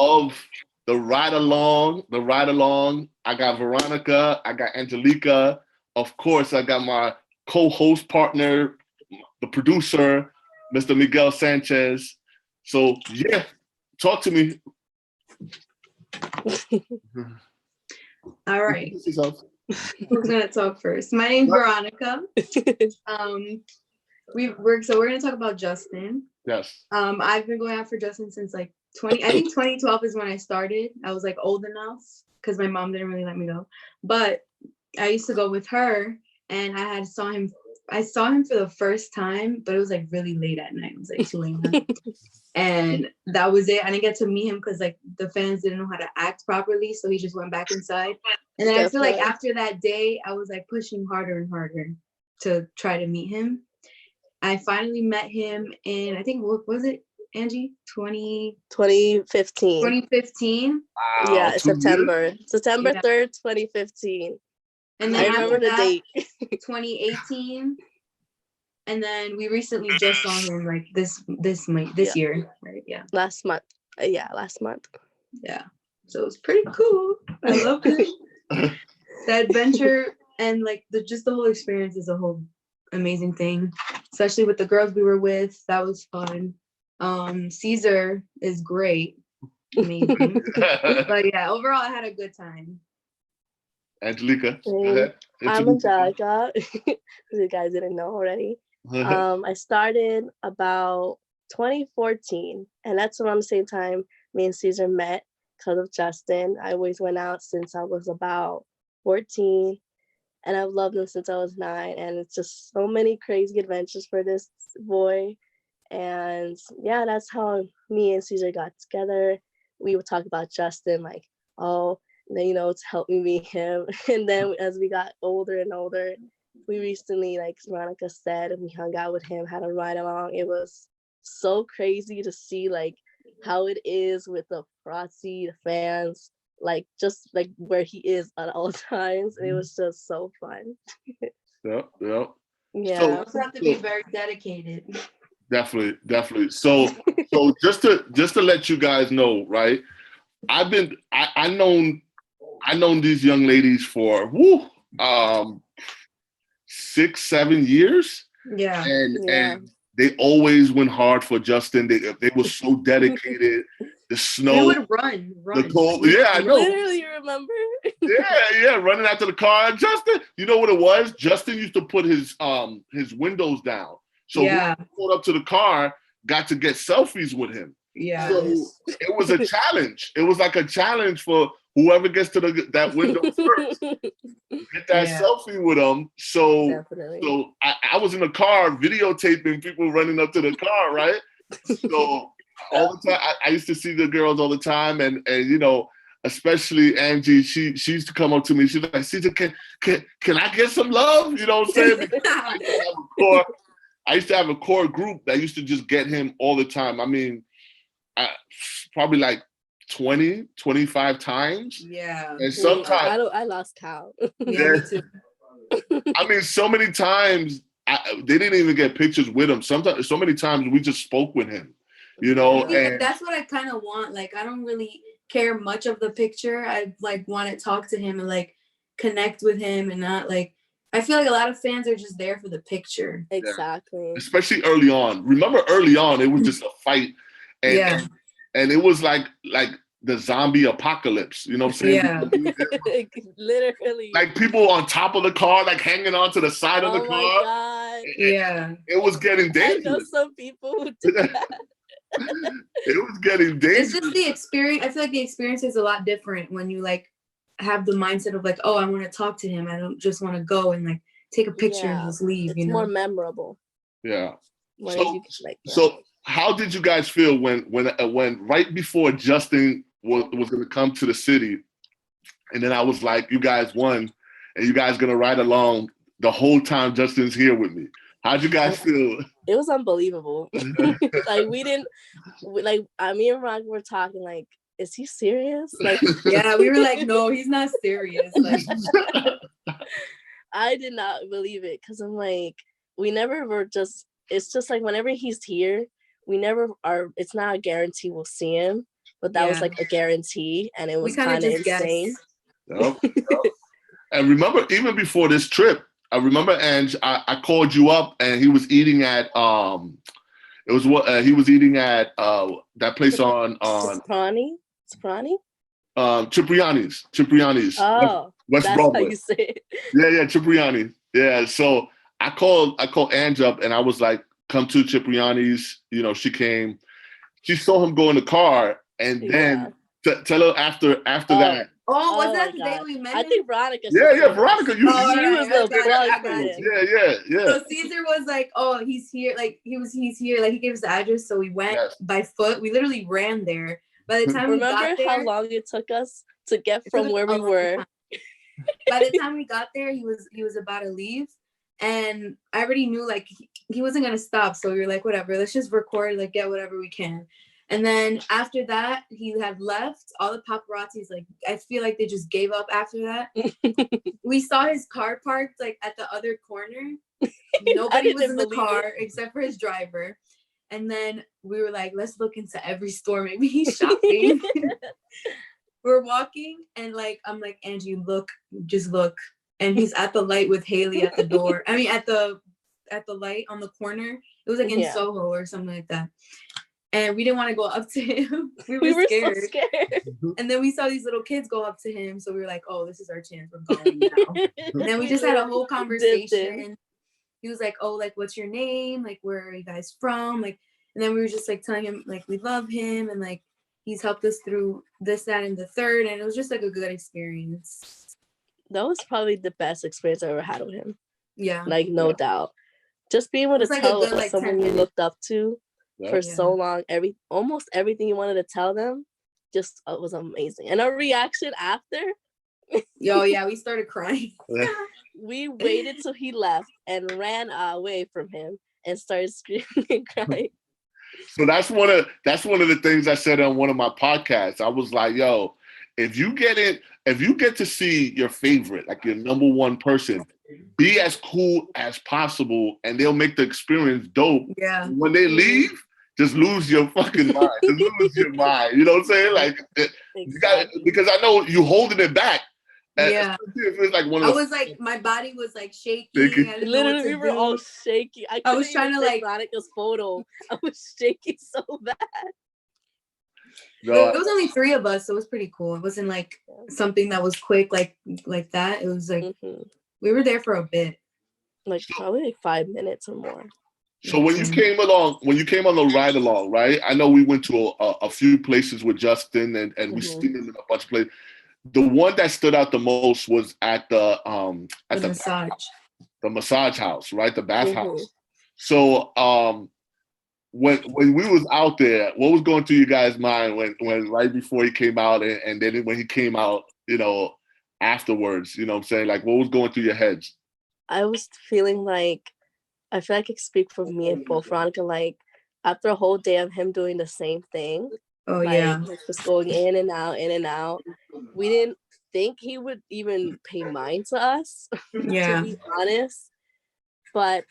of the ride along. I got Veronica. I got Angelica. Of course, I got my co-host partner, the producer, Mr. Miguel Sanchez. So yeah, talk to me. All right. Who's gonna talk first? My name's Veronica. We're gonna talk about Justin. Yes. I've been going out for Justin since like 2012 is when I started. I was like old enough because my mom didn't really let me go. But I used to go with her, and I saw him for the first time, but it was like really late at night. It was like 2 a.m. And that was it. I didn't get to meet him because like the fans didn't know how to act properly, so he just went back inside. And then I feel like after that day, I was like pushing harder and harder to try to meet him. I finally met him in, I think, what was it, Angie? 2015. 2015. Wow, yeah, September 3rd, 2015. And then I remember the date. 2018. And then we recently just saw him like this year, right? Yeah. Last month. Last month. Yeah. So it was pretty cool. I love it. The adventure and like the whole experience is a whole amazing thing, especially with the girls we were with. That was fun. Cesar is great. Amazing. But yeah, overall I had a good time. Angelica. I'm Angelica. You guys didn't know already. I started about 2014, and that's around the same time me and Cesar met because of Justin. I always went out since I was about 14, and I've loved him since I was 9, and it's just so many crazy adventures for this boy. And yeah, that's how me and Cesar got together. We would talk about Justin like, oh, to help me meet him. And then as we got older and older, we recently, like Veronica said, we hung out with him, had a ride along. It was so crazy to see like how it is with the paparazzi, the fans, like just like where he is at all times. And it was just so fun. Yeah. Yeah. So, you have to be very dedicated. Definitely. So just to let you guys know, right? I known these young ladies for 6-7 years. Yeah. And they always went hard for Justin. They were so dedicated. The snow. We would run. The cold. Yeah, I know. Literally, remember? yeah, running after the car. Justin, you know what it was? Justin used to put his windows down. So we pulled up to the car, got to get selfies with him. Yeah. So it was a challenge. It was like a challenge for whoever gets to that window first. Get that selfie with them. So I was in the car videotaping people running up to the car, right? So all the time, I used to see the girls all the time, and especially Angie, she used to come up to me. She's like, Cesar, can I get some love? You know what I'm saying? I used to have a core group that used to just get him all the time. I mean, probably like 20, 25 times. Yeah. And sometimes I lost count. Yeah, me too. I mean, so many times they didn't even get pictures with him. Sometimes, so many times we just spoke with him, and that's what I kind of want. Like, I don't really care much of the picture. I like want to talk to him and like connect with him, and not like, I feel like a lot of fans are just there for the picture. Exactly. Yeah. Especially early on. Remember early on, it was just a fight. And it was like the zombie apocalypse. You know what I'm saying? Yeah. Literally. Like people on top of the car, like hanging on to the side of the car. Oh my God. It was getting dangerous. I know some people who do that. It was getting dangerous. It's just the experience. I feel like the experience is a lot different when you like have the mindset of like, oh, I want to talk to him. I don't just want to go and like take a picture and just leave. It's more memorable. Yeah. So how did you guys feel when right before Justin was going to come to the city, and then I was like, you guys won, and you guys going to ride along the whole time Justin's here with me? How'd you guys feel? It was unbelievable. Like me and Ron were talking like, is he serious? Like, yeah, we were like, no, he's not serious. Like, I did not believe it because I'm like, we never were just. It's just like whenever he's here, we never are. It's not a guarantee we'll see him. but that was like a guarantee, and it was kind of insane. Yep. And remember, even before this trip, I remember, Ange, I called you up, and he was eating at he was eating at that place on Soprani? Cipriani's. Oh, West that's Broadway. how you say it. Yeah, Cipriani. Yeah, so I called Ange up, and I was like, come to Cipriani's. You know, she came. She saw him go in the car, and then tell her after that. Oh, was that the day we met? I think Veronica. Yeah, Veronica. She was the plug for him. Yeah. So Cesar was like, "Oh, he's here." Like he's here. Like he gave us the address, so we went by foot. We literally ran there. By the time we got there, how long it took us to get from where we were? By the time we got there, he was about to leave, and I already knew like he wasn't gonna stop. So we were like, whatever, let's just record, like get whatever we can. And then after that, he had left. All the paparazzis, like, I feel like they just gave up after that. We saw his car parked, like, at the other corner. Nobody was in the car except for his driver. And then we were like, let's look into every store. Maybe he's shopping. We're walking, and, like, I'm like, Angie, just look. And he's at the light with Haley at the door. I mean, at the light on the corner. It was, like, in Soho or something like that. And we didn't want to go up to him. We were scared. So scared. And then we saw these little kids go up to him. So we were like, oh, this is our chance. We're going now. And then we just had a whole conversation. He was like, oh, like, what's your name? Like, where are you guys from? Like, and then we were just like telling him, like, we love him. And like, he's helped us through this, that, and the third. And it was just like a good experience. That was probably the best experience I ever had with him. Yeah. Like, no doubt. Just being able to tell someone you looked up to for so long, almost everything you wanted to tell them, just was amazing. And our reaction after, we started crying. We waited till he left and ran away from him and started screaming and crying. So that's one of the things I said on one of my podcasts. I was like, yo, if you get to see your favorite, like your number one person, be as cool as possible, and they'll make the experience dope. Yeah. When they leave, just lose your fucking mind. Just lose your mind. You know what I'm saying? Like, you got because I know you holding it back. Yeah. It like one of I was like, my body was like shaking. Literally, we were all shaking. I was trying to like Veronica's photo. I was shaking so bad. No, it was only 3 of us, so it was pretty cool. It wasn't like something that was quick, like that. It was like we were there for a bit, like probably like 5 minutes or more. So when you came on the ride along, right? I know we went to a few places with Justin, and we seen him in a bunch of places. The one that stood out the most was at the massage house, right? The bathhouse. So when we was out there, what was going through your guys' mind when right before he came out and then when he came out, you know, afterwards, you know what I'm saying? Like, what was going through your heads? I was feeling like, I feel like I could speak for me and both Veronica, like after a whole day of him doing the same thing. Like, just going in and out. We didn't think he would even pay mind to us, to be honest. But,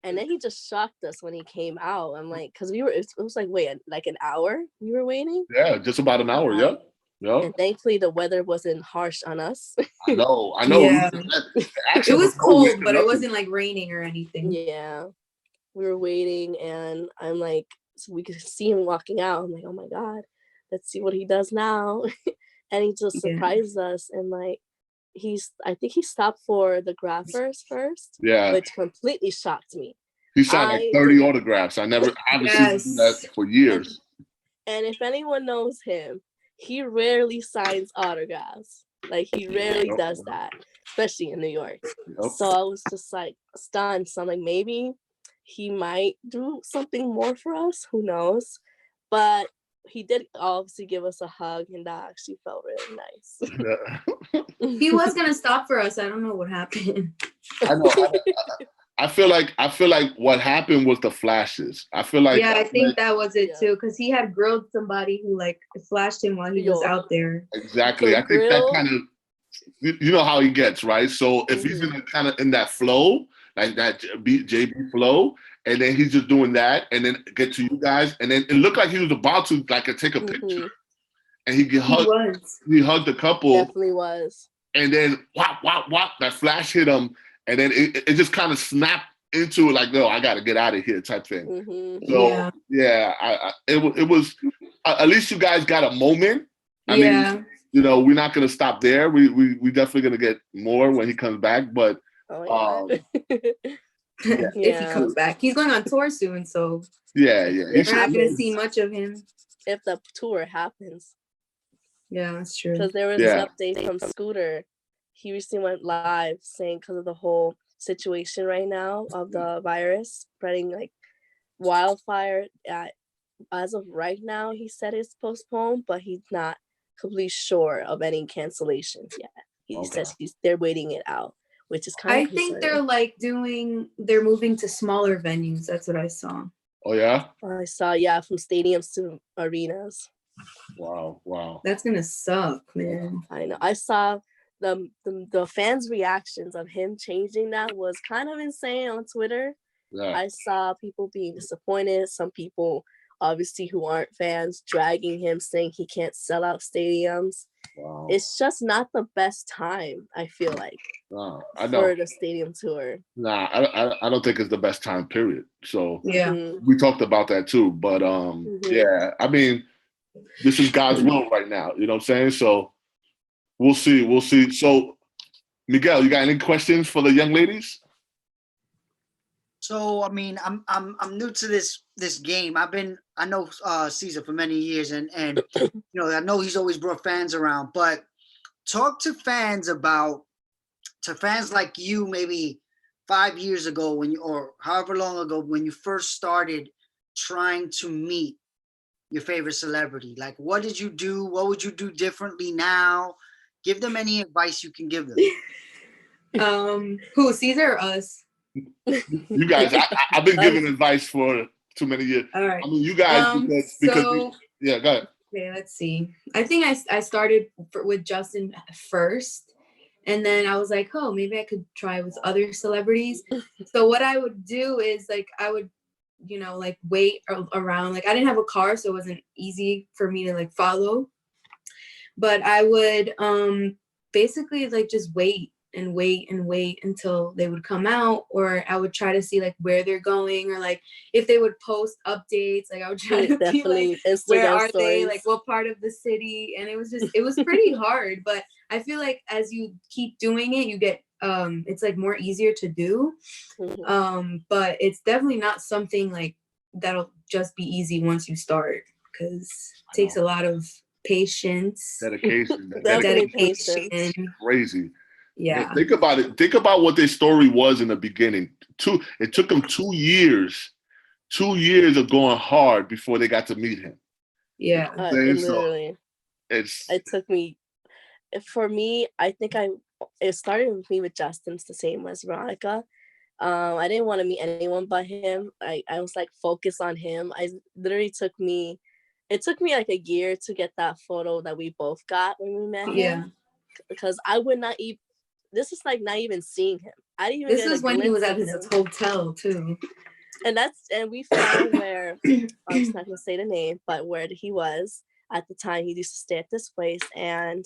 and then he just shocked us when he came out. I'm like, because it was like, wait, like an hour we were waiting? Yeah, just about an hour, yeah. And thankfully the weather wasn't harsh on us. I know. Yeah. It was cold, but it wasn't like raining or anything. Yeah. We were waiting, and I'm like, so we could see him walking out. I'm like, oh my God, let's see what he does now. And he just surprised us, and like I think he stopped for the graphers first. Yeah. Which completely shocked me. He signed like 30 autographs. I haven't seen that for years. And if anyone knows him, he rarely signs autographs. Like, he rarely does that, especially in New York. So I was just like stunned. So I'm like, maybe he might do something more for us. Who knows? But he did obviously give us a hug, and that actually felt really nice. He was gonna stop for us. I don't know what happened. I know. I feel like what happened was the flashes. I feel like I think that was it too, because he had grilled somebody who like flashed him while he was out there. Exactly. I think that kind of, you know how he gets, right? So if he's in that flow, like that JB flow, and then he's just doing that, and then get to you guys, and then it looked like he was about to like take a picture, and he hugged a couple. Definitely was. And then whop, whop, whop, that flash hit him, and then it just kind of snapped into like, no, I got to get out of here type thing. So it was at least you guys got a moment. I mean, you know, we're not gonna stop there. We definitely gonna get more when he comes back, but if he comes back, he's going on tour soon, so we're not gonna see much of him if the tour happens. Yeah, that's true. Because there was an update from Scooter. He recently went live saying because of the whole situation right now of the virus spreading like wildfire. As of right now, he said it's postponed, but he's not completely sure of any cancellations yet. He says they're waiting it out, which is kind of think they're moving to smaller venues. That's what I saw. Oh yeah? I saw from stadiums to arenas. Wow. That's gonna suck, man. I know. I saw the fans' reactions of him changing that was kind of insane on Twitter. Yeah. I saw people being disappointed. Some people, obviously, who aren't fans, dragging him, saying he can't sell out stadiums. Wow. It's just not the best time, I feel like, for the stadium tour. I don't think it's the best time, period. So we talked about that too. But I mean, this is God's will right now. You know what I'm saying? So we'll see. So Miguel, you got any questions for the young ladies? So I mean, I'm new to this game. I know Cesar for many years, and you know, I know he's always brought fans around. But talk to fans like you, maybe 5 years ago or however long ago when you first started trying to meet your favorite celebrity. Like, what did you do? What would you do differently now? Give them any advice you can give them. Who, Cesar or us? You guys, I've been giving advice for too many years. All right. I mean, you guys, because go ahead. Okay, let's see. I think I started with Justin first, and then I was like, oh, maybe I could try with other celebrities. So what I would do is like I would, you know, like wait around. Like I didn't have a car, so it wasn't easy for me to like follow. But I would basically like just wait until they would come out, or I would try to see like where they're going, or like if they would post updates, like I would try to be like, Instagram where are they, like what part of the city. And it was pretty hard, but I feel like as you keep doing it, you get it's like more easier to do. But it's definitely not something like that'll just be easy once you start, because it takes a lot of patience, dedication. Crazy. Yeah. Man, think about it. Think about what their story was in the beginning. It took them 2 years. 2 years of going hard before they got to meet him. Yeah. Literally. It took me. For me, I think it started with me with Justin's the same as Veronica. I didn't want to meet anyone but him. I was like focused on him. It took me like a year to get that photo that we both got when we met him. Yeah. Because I would not even. This is like not even seeing him. I didn't even. This is when he was at his hotel too. And we found where I'm just not gonna say the name, but where he was at the time. He used to stay at this place, and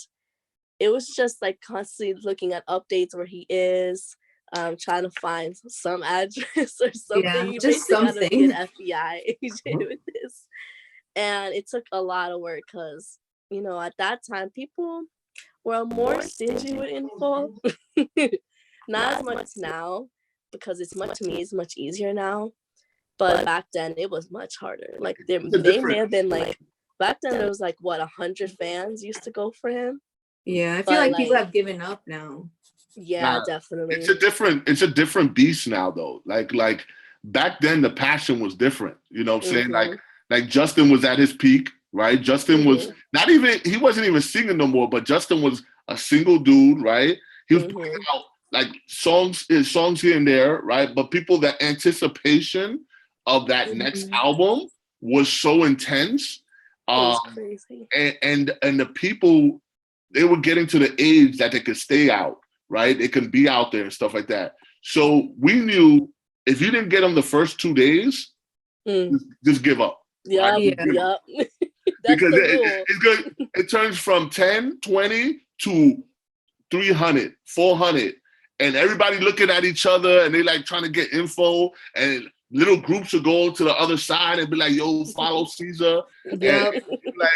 it was just like constantly looking at updates where he is, trying to find some address or something. Yeah, just something. Be an FBI agent with this, and it took a lot of work because at that time people were more stingy with info. Not as much now, because it's much easier now. But back then it was much harder. Like they may have been like, back then there was like 100 fans used to go for him. Yeah, I feel like people have given up now. Yeah, definitely. It's a different beast now though. Like back then the passion was different. You know what I'm saying? Like Justin was at his peak. Right, Justin was he wasn't even singing no more, but Justin was a single dude, right? He was putting out like songs here and there, right? But the anticipation of that next album was so intense. It was crazy. And the people, they were getting to the age that they could stay out, right? They could be out there and stuff like that. So we knew if you didn't get them the first 2 days, just give up. Yeah, right? yeah. because it's good. It turns from 10, 20 to 300, 400. And everybody looking at each other and they like trying to get info, and little groups will go to the other side and be like, yo, follow Cesar. Yep. And, like,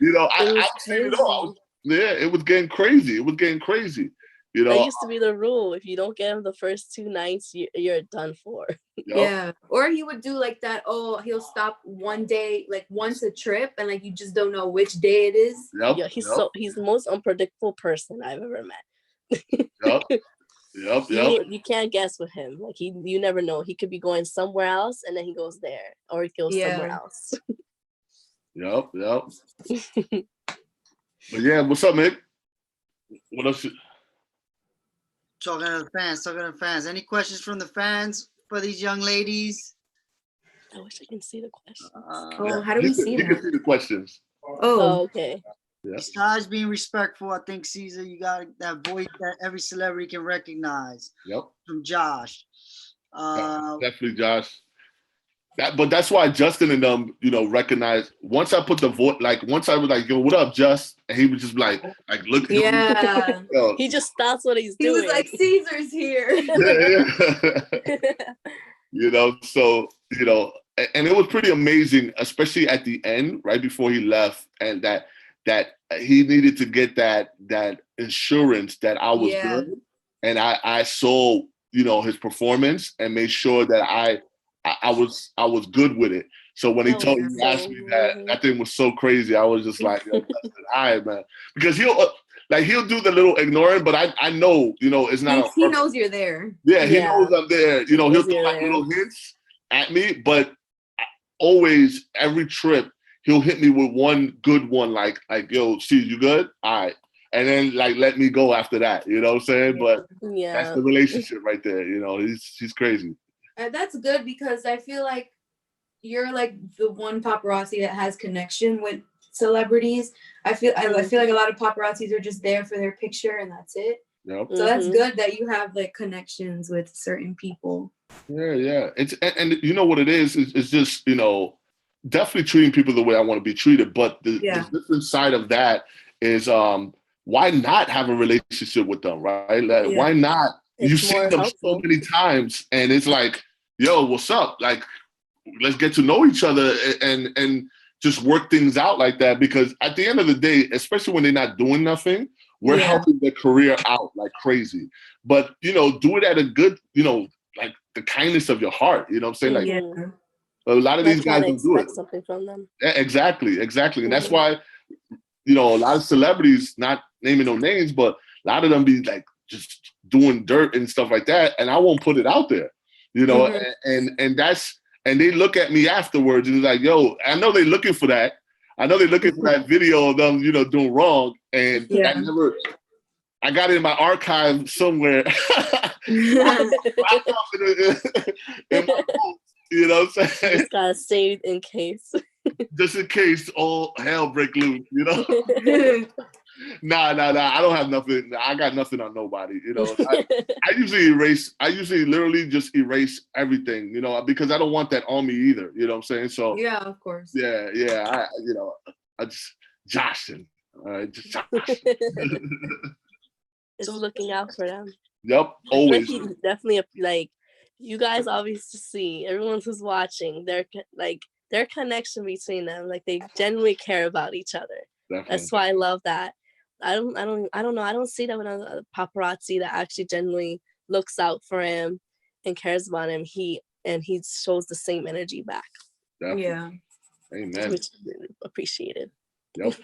you know, I seen it all. It was getting crazy. It was getting crazy. You know, that used to be the rule. If you don't get him the first 2 nights, you're done for. Yeah. Or he would do like that. Oh, he'll stop one day, like once a trip, and like you just don't know which day it is. Yeah, he's the most unpredictable person I've ever met. You can't guess with him. Like you never know. He could be going somewhere else and then he goes there, or he goes somewhere else. Yep. But yeah, what's up, Mick? What else? Talking to the fans. Any questions from the fans for these young ladies? I wish I can see the questions. How do we see that? You can see the questions. Oh, okay. Yeah. Besides being respectful, I think, Cesar, you got that voice that every celebrity can recognize. Yep. From Josh. Definitely Josh. But that's why Justin and them, you know, recognized once I put the voice, like once I was like, yo, what up, Just? And he was just like look. Yeah. He just stops what he's doing. He was like, Caesar's here. You know, so, you know, and it was pretty amazing, especially at the end, right before he left, and that he needed to get that insurance that I was good. And I saw, you know, his performance and made sure that I was good with it. So when he asked me that thing was so crazy. I was just like, yo, all right, man. Because he'll do the little ignoring, but I know, you know, it's not. He knows you're there. Yeah, he knows I'm there. You know, he'll do like little hints at me, but always, every trip, he'll hit me with one good one, like, yo, see, you good? All right. And then like let me go after that. You know what I'm saying? But that's the relationship right there. You know, he's crazy. And that's good because I feel like you're like the one paparazzi that has connection with celebrities. I feel like a lot of paparazzis are just there for their picture and that's it. Yep. So that's good that you have like connections with certain people. Yeah. It's and you know what it is? It's just, you know, definitely treating people the way I want to be treated. But the different side of that is why not have a relationship with them, right? Like, why not? You've seen them so many times, and it's like, yo, what's up? Like, let's get to know each other and just work things out like that. Because at the end of the day, especially when they're not doing nothing, we're helping their career out like crazy. But, you know, do it at a good, you know, like the kindness of your heart. You know what I'm saying? Like, a lot of these guys don't do it. Something from them. Yeah, exactly. And that's why, you know, a lot of celebrities, not naming no names, but a lot of them be like just doing dirt and stuff like that, and I won't put it out there, you know. And they look at me afterwards and it's like, yo, I know they're looking for that. I know they're looking for that video of them, you know, doing wrong, and I got it in my archive somewhere. In my phone, you know what I'm saying? You just got saved in case. Just in case all hell break loose, you know? Nah. I don't have nothing. I got nothing on nobody, you know? I usually literally just erase everything, you know, because I don't want that on me either, you know what I'm saying? So yeah, of course. Yeah. I just Joshing. All right, just Josh. Just looking out for them. Yep, always. Definitely like you guys obviously see everyone who's watching their connection between them, like they genuinely care about each other. Definitely. That's why I love that. I don't know. I don't see that with a paparazzi that actually genuinely looks out for him and cares about him. He shows the same energy back. Definitely. Yeah. Amen. Which is really appreciated. Yep.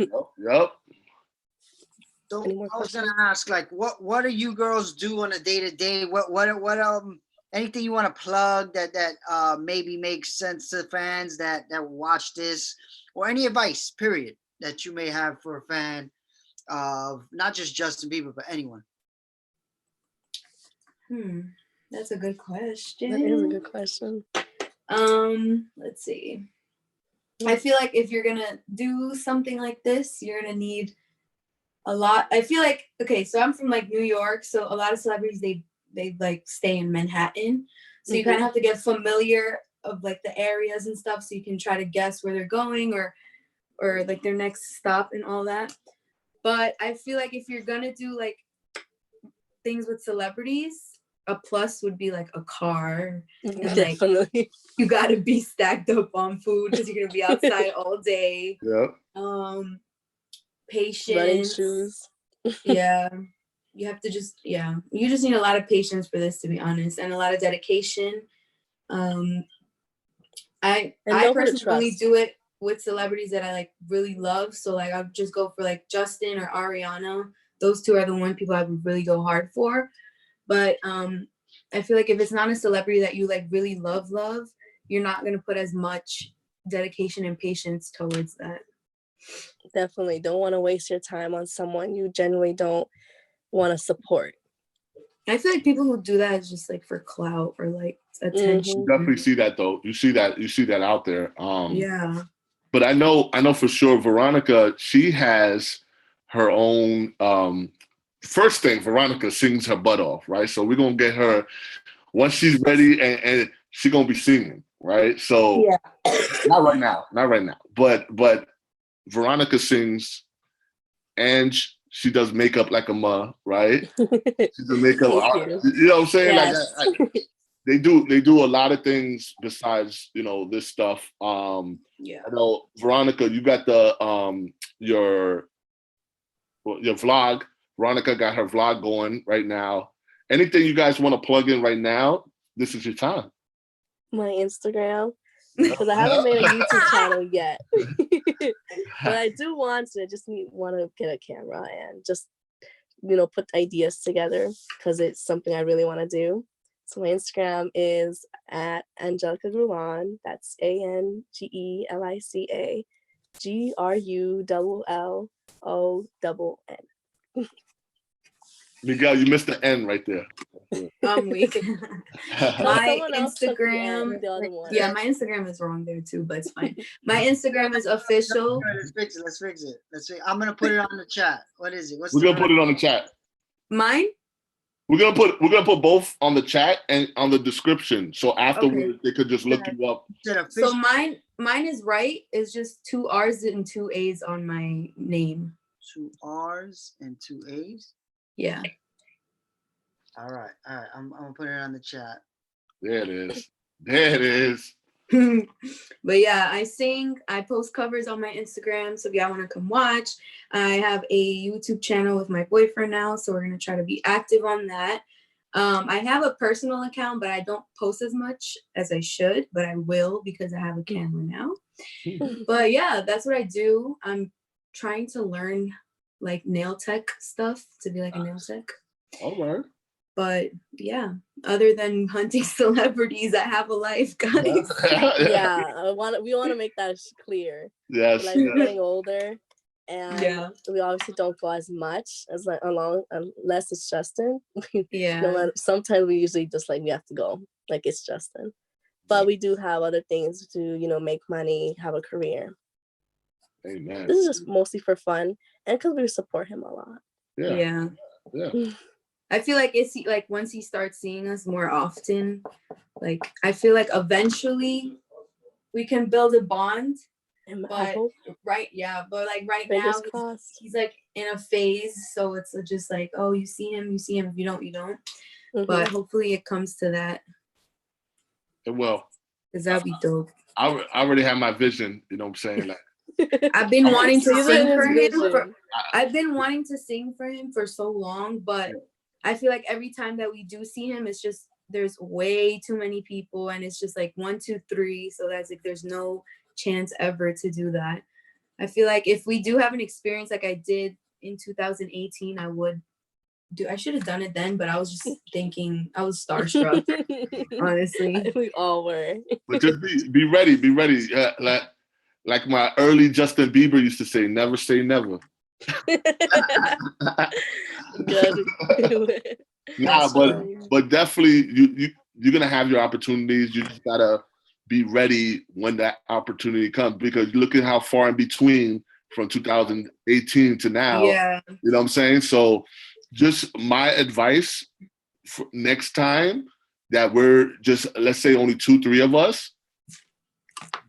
So I was gonna ask, like, what do you girls do on a day-to-day? What anything you want to plug that maybe makes sense to fans that watch this, or any advice, period, that you may have for a fan of not just Justin Bieber, but anyone? That's a good question. That is a good question. Let's see. I feel like if you're gonna do something like this, you're gonna need a lot. I feel like, okay, so I'm from like New York, so a lot of celebrities they like stay in Manhattan, so you kind of have to get familiar of like the areas and stuff, so you can try to guess where they're going or like their next stop and all that. But I feel like if you're gonna do like things with celebrities, a plus would be like a car. And Definitely. Like, you gotta be stacked up on food because you're gonna be outside all day. Yeah. Patience. Running shoes. Yeah. You have to you just need a lot of patience for this, to be honest, and a lot of dedication. I personally only do it with celebrities that I like really love. So like I'll just go for like Justin or Ariana. Those two are the one people I would really go hard for. But I feel like if it's not a celebrity that you like really love, you're not gonna put as much dedication and patience towards that. Definitely don't want to waste your time on someone you generally don't want to support. I feel like people who do that is just like for clout or like attention. You definitely see that though. You see that out there. Yeah. But I know for sure Veronica, she has her own first thing. Veronica sings her butt off, right? So we're gonna get her once she's ready and she's gonna be singing, right? So not right now. But Veronica sings and she does makeup like a ma, right? She's a makeup artist. You know what I'm saying? Yes. Like they do a lot of things besides, this stuff. I know Veronica, you got the your vlog. Veronica got her vlog going right now. Anything you guys want to plug in right now? This is your time. My Instagram, because I haven't made a YouTube channel yet. But I do want to. Just want to get a camera and just put ideas together because it's something I really want to do. So my Instagram is at Angelica Grullon. That's ANGELICA GRULLONN. Miguel, you missed the N right there. I'm weak. My Instagram, my Instagram is wrong there too, but it's fine. My Instagram is official. Let's fix it. I'm gonna put it on the chat. What is it? We're gonna put it on the chat. Mine? We're gonna put both on the chat and on the description. So afterwards they could just look you up. So mine is right. It's just 2 R's and 2 A's on my name. 2 R's and 2 A's? Yeah. All right. I'm gonna put it on the chat. There it is. But yeah, I sing. I post covers on my Instagram. So if y'all want to come watch, I have a YouTube channel with my boyfriend now. So we're gonna try to be active on that. I have a personal account, but I don't post as much as I should. But I will because I have a camera now. But yeah, that's what I do. I'm trying to learn like nail tech stuff to be like a nail tech. All right. But yeah, other than hunting celebrities, I have a life, guys. We want to make that clear. Yes. Like we're getting older, and we obviously don't go as much as like unless it's Justin. Sometimes we usually just like we have to go like it's Justin, but we do have other things to make money, have a career. Amen. This is just mostly for fun and because we support him a lot. Yeah. I feel like it's like once he starts seeing us more often, like I feel like eventually we can build a bond. But right now he's like in a phase, so it's just like, oh, you see him. If you don't, you don't. Mm-hmm. But hopefully it comes to that. It will. Because that'd be dope. I already have my vision. You know what I'm saying? Like, I've been wanting to sing for him. I've been wanting to sing for him for so long, but I feel like every time that we do see him, it's just there's way too many people, and it's just like 1, 2, 3. So that's like there's no chance ever to do that. I feel like if we do have an experience like I did in 2018, I should have done it then, but I was just thinking I was starstruck. Honestly, we all were. But just be ready. Like my early Justin Bieber used to say, never say never. Good. But definitely you're gonna have your opportunities. You just gotta be ready when that opportunity comes, because look at how far in between from 2018 to now. Yeah. You know what I'm saying? So just my advice for next time that we're just, let's say only 2, 3 of us,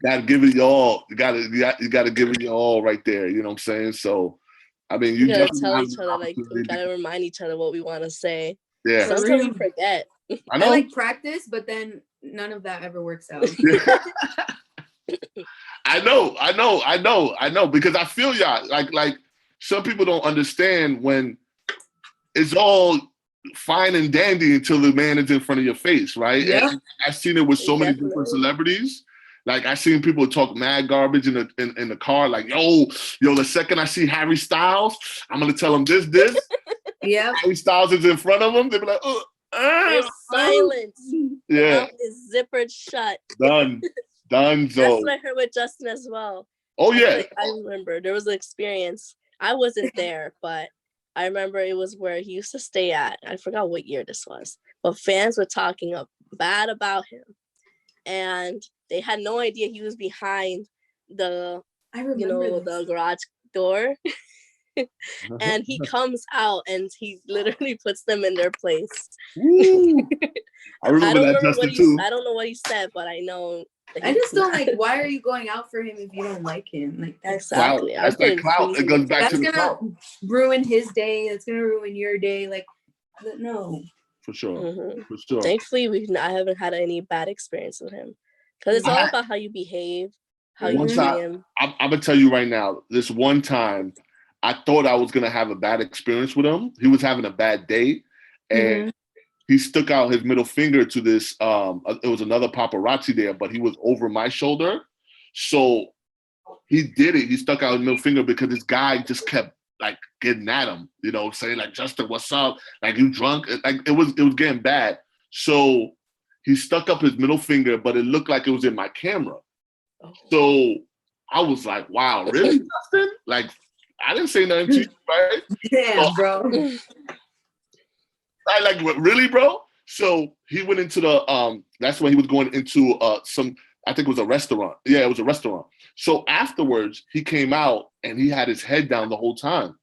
gotta give it your all. You gotta give it your all right there. You know what I'm saying? So, I mean, you gotta definitely tell have each an other, like, we opportunity gotta remind each other what we want to say. Yeah. Sometimes we forget. I know. I like practice, but then none of that ever works out. I know, because I feel y'all. Like some people don't understand when it's all fine and dandy until the man is in front of your face, right? Yep. And I've seen it with so many different celebrities. Like I seen people talk mad garbage in the car, like, yo, the second I see Harry Styles, I'm gonna tell him this. Yeah. Harry Styles is in front of him, they be like, there's silence. Yeah. The mouth is zippered shut. Done. That's what I heard with Justin as well. Oh yeah. I remember there was an experience. I wasn't there, but I remember it was where he used to stay at. I forgot what year this was, but fans were talking bad about him, and they had no idea he was behind the the garage door. And he comes out and he literally puts them in their place. I remember that, Justin, too. I don't know what he said, but I know. I just don't like, why are you going out for him if you don't like him? Like, exactly. That's like clout. It goes back to the clout. That's gonna ruin his day. That's gonna ruin your day. Like, no. For sure. Mm-hmm. For sure. Thankfully, I haven't had any bad experience with him. Because it's all about how you behave, how you treat him. I'm gonna tell you right now, this one time, I thought I was gonna have a bad experience with him. He was having a bad day, and he stuck out his middle finger to this. It was another paparazzi there, but he was over my shoulder. So he did it. He stuck out his middle finger because this guy just kept like getting at him, saying like, Justin, what's up? Like, you drunk? Like it was getting bad. So he stuck up his middle finger, but it looked like it was in my camera. So I was like, wow, really, Justin? Like, I didn't say nothing to you, right? Damn, bro. I like, really, bro? So he went into the that's when he was going into some, I think it was a restaurant. Yeah, it was a restaurant. So afterwards, he came out and he had his head down the whole time.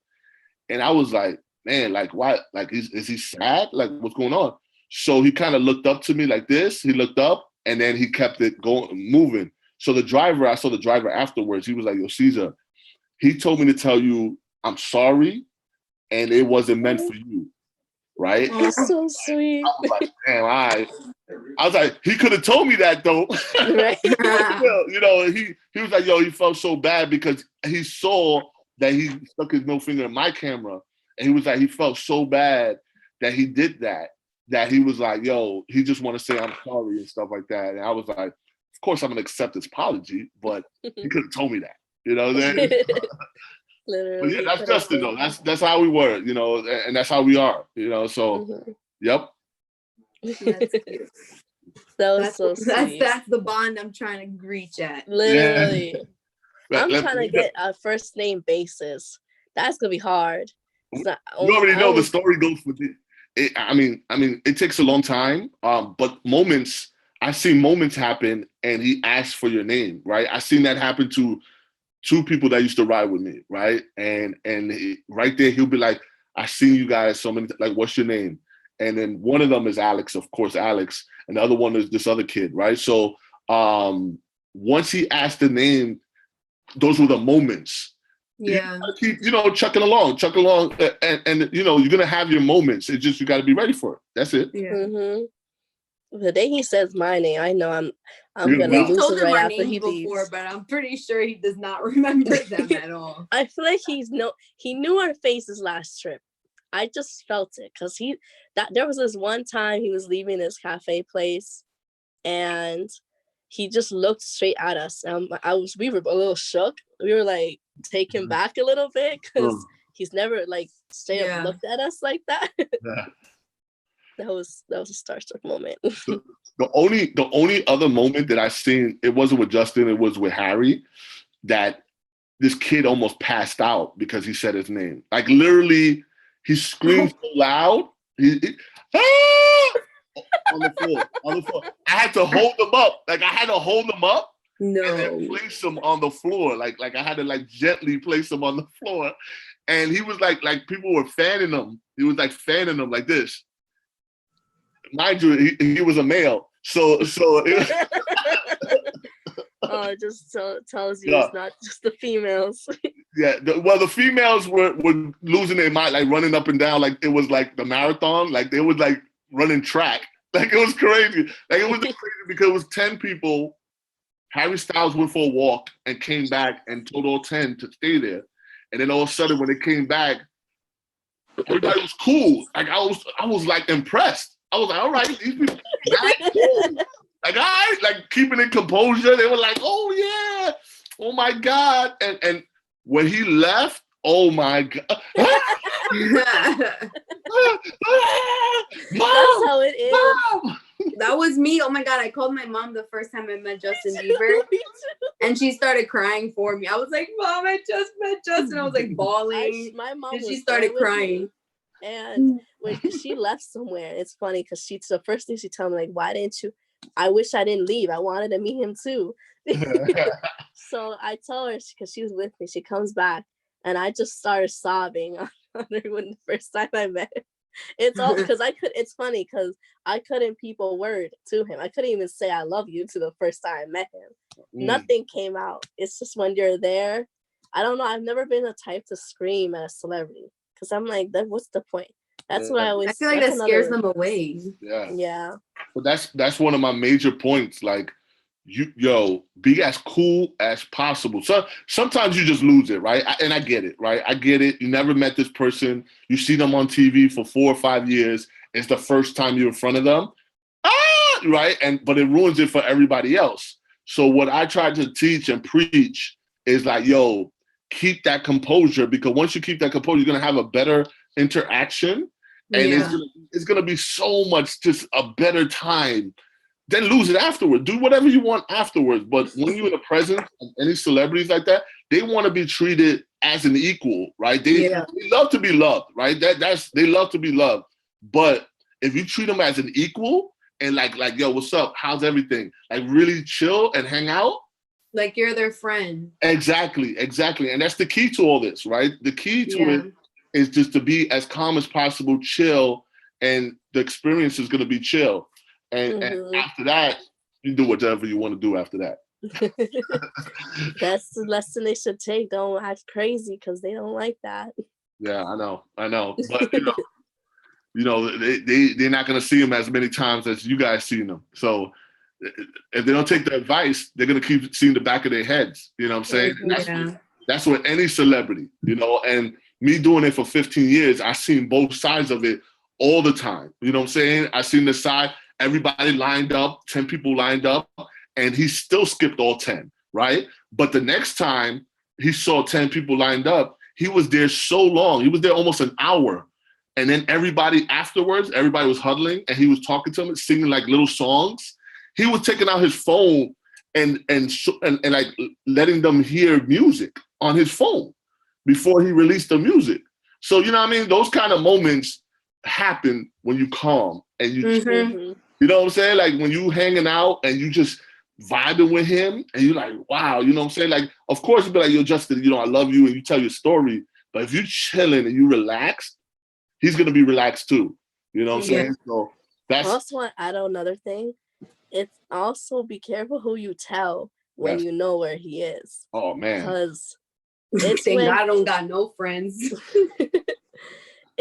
And I was like, man, like, why? Like, is he sad? Like, what's going on? So he kind of looked up to me like this. He looked up and then he kept it moving. So I saw the driver afterwards. He was like, yo, Cesar, he told me to tell you I'm sorry and it wasn't meant for you. Right? That's so sweet. I was like, damn, I was like, he could have told me that though. Right. He was like, yo, he felt so bad because he saw that he stuck his middle finger in my camera. And he was like, he felt so bad that he did that he was like, yo, he just want to say I'm sorry and stuff like that. And I was like, of course I'm gonna accept his apology, but he could have told me that. You know what I'm saying? Literally. But yeah, that's Justin though. That's how we were, and that's how we are, so yep. That's cute. That's so sweet. That's the bond I'm trying to reach at. Literally. Yeah. I'm trying to get a first name basis. That's gonna be hard. You already know the story goes with it. I mean, it takes a long time. But I've seen moments happen and he asked for your name, right? I've seen that happen to two people that used to ride with me, right? And right there, he'll be like, I seen you guys so many, like, what's your name? And then one of them is Alex, of course, Alex. And the other one is this other kid, right? So once he asked the name, those were the moments. Yeah. You keep, chucking along. And you're going to have your moments. It's just, you got to be ready for it. That's it. Yeah. Mm-hmm. The day he says my name, I know I'm gonna lose it right after he leaves. But I'm pretty sure he does not remember them at all. I feel like he knew our faces last trip. I just felt it because there was this one time he was leaving his cafe place, and he just looked straight at us. We were a little shook. We were like taken back a little bit because he's never like straight up looked at us like that. Yeah. That was a starstruck moment. The only other moment that I've seen, it wasn't with Justin, it was with Harry, that this kid almost passed out because he said his name. Like literally, he screamed so loud. On the floor. I had to hold him up. Like I had to hold him up and then place him on the floor. Like I had to like gently place him on the floor. And he was like people were fanning him. He was like fanning him like this. Mind you, he was a male. So Oh, just tells you it's not just the females. Yeah, the females were losing their mind, like running up and down, like it was like the marathon, like they was like running track, like it was crazy, like it was crazy because it was 10 people. Harry Styles went for a walk and came back and told all 10 to stay there, and then all of a sudden when they came back, everybody was cool. Like I was like impressed. I was like, all right, these people cool. Like like keeping in composure. They were like, oh yeah, oh my God, and when he left, oh my God. That's how it is. Mom! That was me. Oh my God. I called my mom the first time I met Justin Bieber. And she started crying for me. I was like, Mom, I just met Justin. I was like bawling. My mom and she started crying. And when she left somewhere, it's funny because the first thing she told me, like, why didn't you? I wish I didn't leave. I wanted to meet him too. So I told her, because she was with me, she comes back and I just started sobbing on her when the first time I met him. It's all because it's funny because I couldn't peep a word to him. I couldn't even say I love you to the first time I met him. Nothing came out. It's just when you're there. I don't know. I've never been the type to scream at a celebrity because I'm like, what's the point? That's what I always. I feel like that scares them away. Yeah. But that's one of my major points. Like, be as cool as possible. So sometimes you just lose it, right? And I get it, right? I get it. You never met this person. You see them on TV for 4 or 5 years. It's the first time you're in front of them. Right? But it ruins it for everybody else. So what I try to teach and preach is like, keep that composure, because once you keep that composure, you're gonna have a better interaction. And it's gonna be so much just a better time. Then lose it afterward. Do whatever you want afterwards. But when you're in the presence of any celebrities like that, they want to be treated as an equal, right? They love to be loved, right? They love to be loved. But if you treat them as an equal and like, yo, what's up? How's everything? Like really chill and hang out. Like you're their friend. Exactly. And that's the key to all this, right? The key to it is just to be as calm as possible, chill, and the experience is going to be chill. And after that, you do whatever you want to do after that. That's the lesson they should take. Don't act crazy because they don't like that. Yeah, I know. But they're not going to see them as many times as you guys see them. So if they don't take the advice, they're going to keep seeing the back of their heads. You know what I'm saying? That's with any celebrity, and me doing it for 15 years, I've seen both sides of it all the time. You know what I'm saying? I've seen the side. Everybody lined up, 10 people lined up, and he still skipped all 10, right? But the next time he saw 10 people lined up, he was there so long. He was there almost an hour. And then everybody was huddling, and he was talking to them, singing like little songs. He was taking out his phone and like letting them hear music on his phone before he released the music. So, you know what I mean? Those kind of moments happen when you calm and you you know what I'm saying? Like when you hanging out and you just vibing with him and you're like, wow, you know what I'm saying? Like, of course you'd be like, yo, Justin, I love you, and you tell your story. But if you're chilling and you relaxed, he's gonna be relaxed too. You know what I'm saying? So that's I also want to add another thing. It's also be careful who you tell when you know where he is. Oh man. Because it's when I don't got no friends.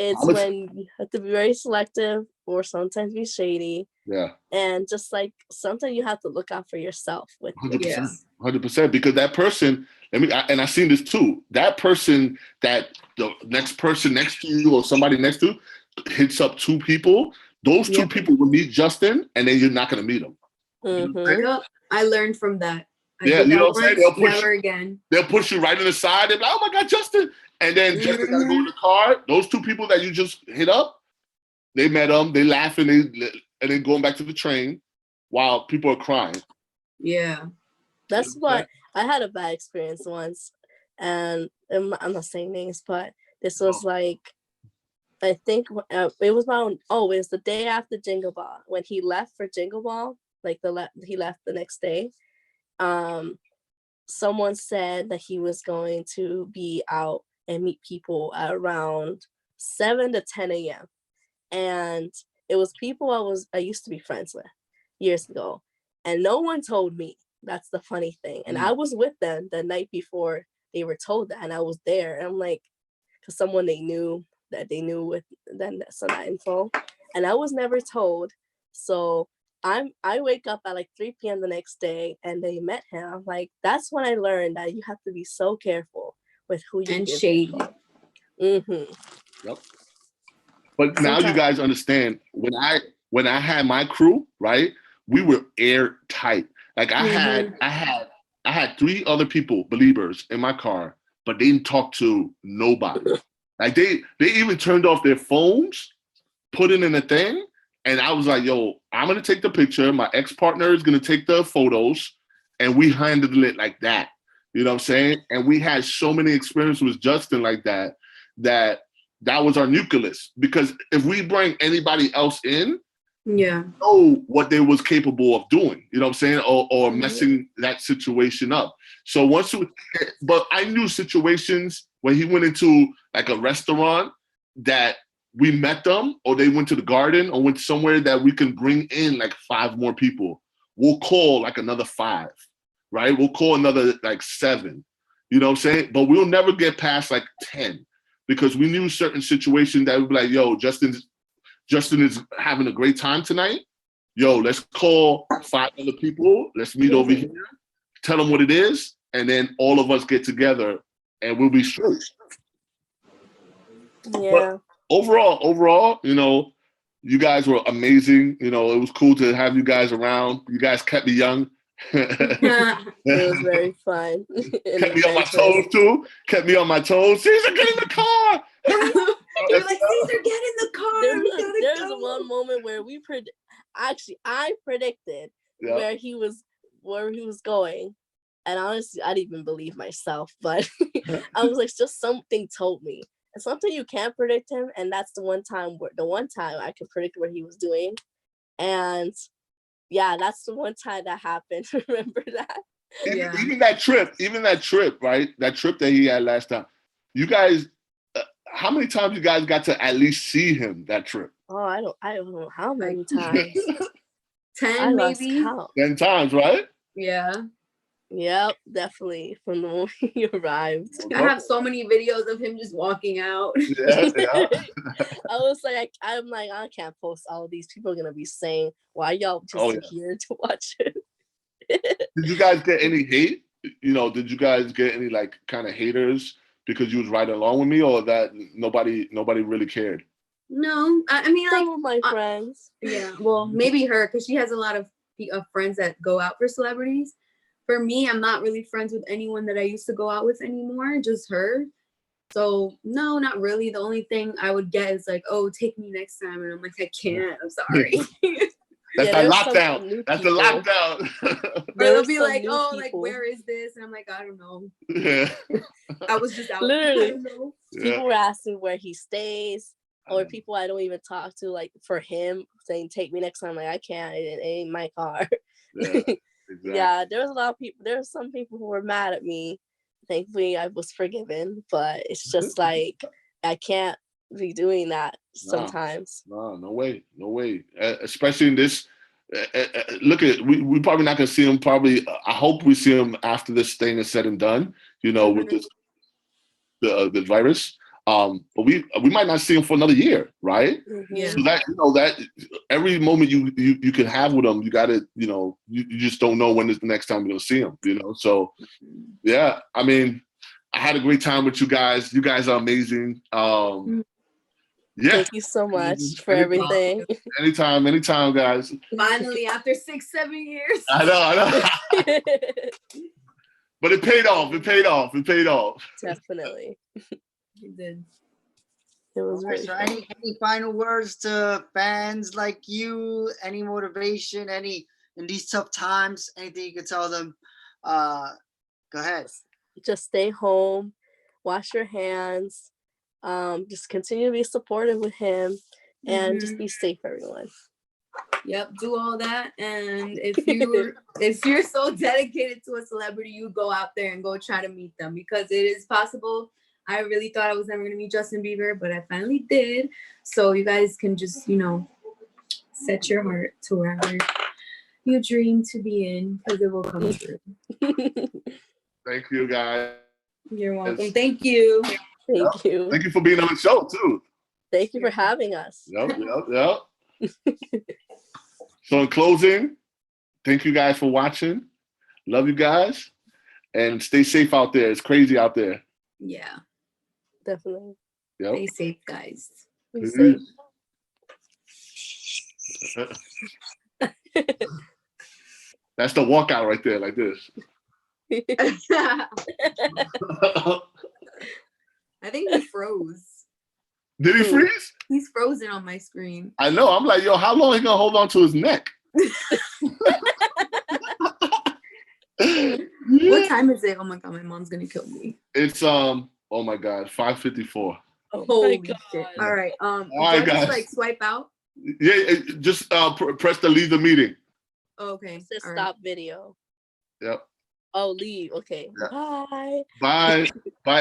It's when you have to be very selective or sometimes be shady. Yeah. And just like sometimes you have to look out for yourself with 100%. Because that person, and I've seen this too, that person that the next person next to you or somebody next to you hits up 2 people, those 2 people will meet Justin and then you're not going to meet them. I learned from that. You know what I'm saying? Never again. They'll push you right in the side. They'll be like, oh my God, Justin. And then Justin got to go in the car. Those 2 people that you just hit up, they met them, they laughing, and then going back to the train while people are crying. Yeah. That's what I had a bad experience once. And I'm not saying names, but this was like, I think it was it was the day after Jingle Ball when he left for Jingle Ball. Like he left the next day. Someone said that he was going to be out and meet people at around 7 to 10 a.m. And it was people I used to be friends with years ago. And no one told me. That's the funny thing. And I was with them the night before they were told that, and I was there. And I'm like, because someone they knew with then some that info, and I was never told. So I wake up at like 3 p.m. the next day, and they met him. I'm like, that's when I learned that you have to be so careful with who you and give shady. Mm-hmm. Yep. But now you guys understand, when I had my crew, right, we were airtight. Like I had 3 other people, Beliebers, in my car, but they didn't talk to nobody. Like they even turned off their phones, put it in a thing, and I was like, yo, I'm gonna take the picture. My ex-partner is gonna take the photos, and we handled it like that. You know what I'm saying? And we had so many experiences with Justin like that was our nucleus. Because if we bring anybody else in, know what they was capable of doing, you know what I'm saying, or messing that situation up. So but I knew situations when he went into like a restaurant that we met them, or they went to the garden or went somewhere that we can bring in like 5 more people. We'll call like another 5, right? We'll call another like 7, you know what I'm saying? But we'll never get past like 10, because we knew certain situations that would be like, yo, Justin is having a great time tonight. Yo, let's call 5 other people. Let's meet over here. Tell them what it is. And then all of us get together and we'll be straight. Yeah. But overall, you know, you guys were amazing. You know, it was cool to have you guys around. You guys kept me young. It was very fun. Kept me on my toes too. Kept me on my toes. Cesar, get in the car. You're like, Cesar, get in the car. There's one moment where I predicted where he was going. And honestly, I didn't even believe myself, but I was like, just something told me. And something you can't predict him, and that's the one time I could predict what he was doing. And yeah, that's the one time that happened. Remember that? Even that trip, right? That trip that he had last time. You guys, how many times you guys got to at least see him that trip? Oh, I don't know how many times. 10 maybe. 10 times, right? Yeah. Yep, definitely. From the moment he arrived. I have so many videos of him just walking out. Yeah. I was like, I'm like, I can't post all of these. People are gonna be saying, why y'all just here to watch it? Did you guys get any hate? You know, did you guys get any like kind of haters because you was riding along with me, or that nobody really cared? No, I mean, like some of my friends. Yeah, well, maybe her, because she has a lot of friends that go out for celebrities. For me, I'm not really friends with anyone that I used to go out with anymore, just her. So no, not really. The only thing I would get is like, oh, take me next time. And I'm like, I can't, I'm sorry. That's the lockdown. That's the lockdown. They'll be like, oh, like, where is this? And I'm like, I don't know. Yeah. I was just out. Literally. People were asking where he stays, or people I don't even talk to, like for him saying, take me next time. Like, I can't, it ain't my car. Yeah. Exactly. Yeah, there was a lot of people. There were some people who were mad at me. Thankfully, I was forgiven, but it's just like I can't be doing that sometimes. No way. Especially in this. Look at we probably not gonna see him. Probably, I hope we see him after this thing is said and done. You know, with this the virus. But we might not see him for another year, right? Yeah. So that that every moment you can have with him, you gotta you just don't know when is the next time you're gonna see him. So yeah, I mean, I had a great time with you guys. You guys are amazing. Yeah. Thank you so much for everything. Anytime, guys. Finally, after 6-7 years. I know. But it paid off. Definitely. It did. It was right, so any final words to fans like you? Any motivation? Any in these tough times? Anything you could tell them? Go ahead. Just stay home. Wash your hands. Just continue to be supportive with him, and just be safe, everyone. Yep, do all that. And if you're so dedicated to a celebrity, you go out there and go try to meet them, because it is possible. I really thought I was never going to meet Justin Bieber, but I finally did. So you guys can just, set your heart to wherever you dream to be in, because it will come true. Thank you, guys. You're welcome. Thank you. Thank you. Thank you for being on the show too. Thank you for having us. Yep. So in closing, thank you guys for watching. Love you guys. And stay safe out there. It's crazy out there. Yeah. Definitely. Yep. Stay safe, guys. Be safe. That's the walkout right there, like this. I think he froze. Did he freeze? He's frozen on my screen. I know. I'm like, yo, how long he gonna hold on to his neck? What time is it? Oh my god, my mom's gonna kill me. It's oh my god, 5:54. Holy shit. All right. All right, guys. Just like swipe out. Yeah, just press to leave the meeting. Okay. It says All stop video. Yep. Oh, leave. Okay. Yeah. Bye. Bye. Bye.